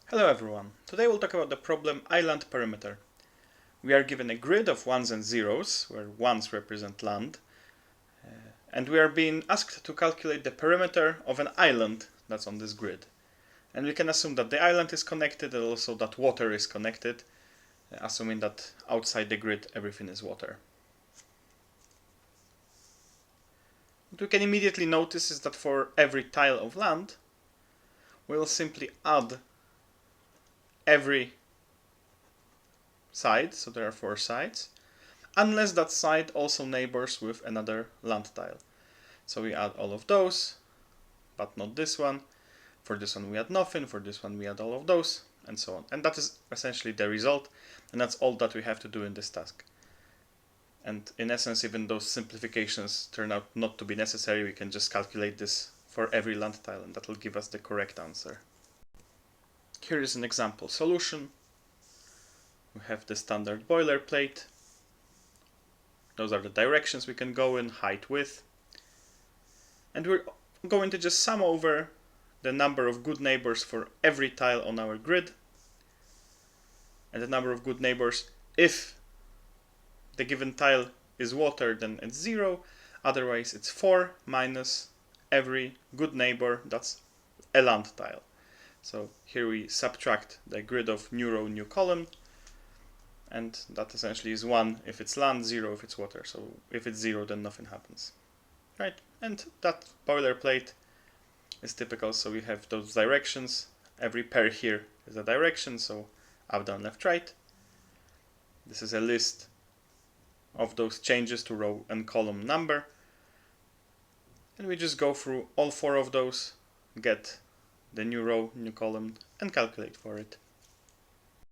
Hello everyone. Today we'll talk about the problem island perimeter. We are given a grid of ones and zeros, where ones represent land, and we are being asked to calculate the perimeter of an island that's on this grid. And we can assume that the island is connected and also that water is connected, assuming that outside the grid everything is water. What we can immediately notice is that for every tile of land, we'll simply add every side, so there are 4 sides, unless that side also neighbors with another land tile. So we add all of those, but not this one. For this one we add nothing, for this one we add all of those, and so on. And that is essentially the result, and that's all that we have to do in this task. And in essence, even those simplifications turn out not to be necessary. We can just calculate this for every land tile, and that will give us the correct answer. Here is an example solution. We have the standard boilerplate. Those are the directions we can go in, height, width. And we're going to just sum over the number of good neighbors for every tile on our grid. And the number of good neighbors, if the given tile is water, then it's 0. Otherwise, it's 4 minus every good neighbor that's a land tile. So here we subtract the grid of new row, new column. And that essentially is 1 if it's land, 0 if it's water. So if it's 0, then nothing happens. Right? And that boilerplate is typical. So we have those directions. Every pair here is a direction. So up, down, left, right. This is a list of those changes to row and column number. And we just go through all 4 of those, get the new row, new column, and calculate for it.